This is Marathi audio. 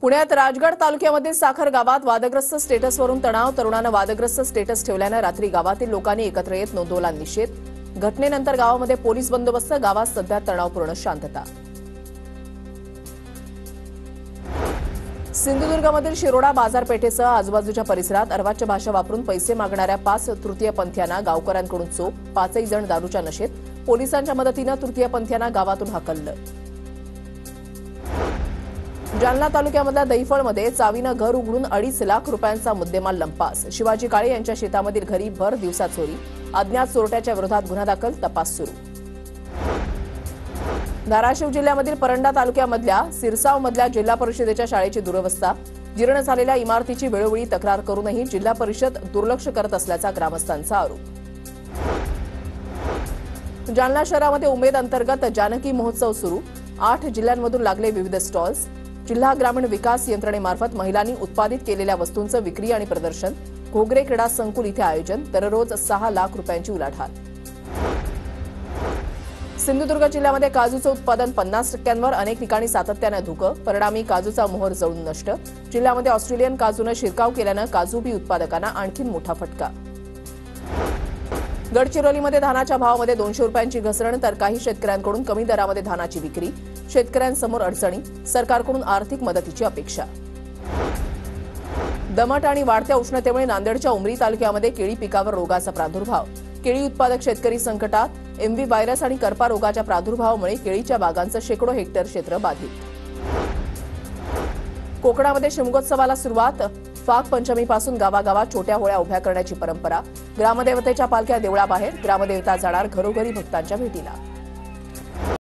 पुण्यात राजगड तालुक्यामधील साखर गावात वादग्रस्त स्टेटसवरून तणाव. तरुणानं वादग्रस्त स्टेटस ठेवल्यानं रात्री गावातील लोकांनी एकत्र येत नोंदवला निषेध. घटनेनंतर गावामध्ये पोलीस बंदोबस्त. गावात सध्या तणावपूर्ण शांतता. सिंधुदुर्गमधील शिरोडा बाजारपेठेसह आजूबाजूच्या परिसरात अर्वाच्य भाषा वापरून पैसे मागणाऱ्या 5 तृतीयपंथीयांना गावकऱ्यांकडून चोप. 5ही जण दारूच्या नशेत. पोलिसांच्या मदतीनं तृतीयपंथीयांना गावातून हाकललं. जालना तालुक्यामधल्या दैफळमध्ये चावीनं घर उघडून 2.5 लाख रुपयांचा मुद्देमाल लंपास. शिवाजी काळे यांच्या शेतामधील घरी भर दिवसा चोरी. अज्ञात चोरट्याच्या विरोधात गुन्हा दाखल. तपास सुरू. धाराशिव जिल्ह्यामधील परंडा तालुक्यामधल्या सिरसावमधल्या जिल्हा परिषदेच्या शाळेची दुरवस्था. जीर्ण झालेल्या इमारतीची वेळोवेळी तक्रार करूनही जिल्हा परिषद दुर्लक्ष करत असल्याचा ग्रामस्थांचा आरोप. जालना शहरामध्ये उमेद अंतर्गत जानकी महोत्सव सुरू. 8 जिल्ह्यांमधून लागले विविध स्टॉल्स. जिल्हा ग्रामीण विकास यंत्रणेमार्फत महिलांनी उत्पादित केलेल्या वस्तूंचं विक्री आणि प्रदर्शन. घोगरे क्रीडा संकुल इथे आयोजन. दररोज 6 लाख रुपयांची उलाढाल. सिंधुदुर्ग जिल्ह्यामध्ये काजूचं उत्पादन 50%वर. अनेक ठिकाणी सातत्यानं धुकं. परिणामी काजूचा मोहर जळून नष्ट. जिल्ह्यामध्ये ऑस्ट्रेलियन काजूनं शिरकाव केल्यानं काजू बी उत्पादकांना आणखीन मोठा फटका. गडचिरोलीमध्ये धानाच्या भावामध्ये 200 रुपयांची घसरण. तर काही शेतकऱ्यांकडून कमी दरामध्ये धानाची विक्री. शेतकऱ्यांसमोर अडचणी. सरकारकडून आर्थिक मदतीची अपेक्षा. दमट आणि वाढत्या उष्णतेमुळे नांदेडच्या उमरी तालुक्यामध्ये केळी पिकावर रोगाचा प्रादुर्भाव. केळी उत्पादक शेतकरी संकटात. एमव्ही व्हायरस आणि करपा रोगाच्या प्रादुर्भावामुळे केळीच्या बागांचं शेकडो हेक्टर क्षेत्र बाधित. कोकणामध्ये शिमगोत्सवाला सुरुवात. फाग पंचमीपासून गावागावात छोट्या होळ्या उभ्या करण्याची परंपरा. ग्रामदेवतेच्या पालख्या देवळाबाहेर. ग्रामदेवता जाणार घरोघरी भक्तांच्या भेटीला.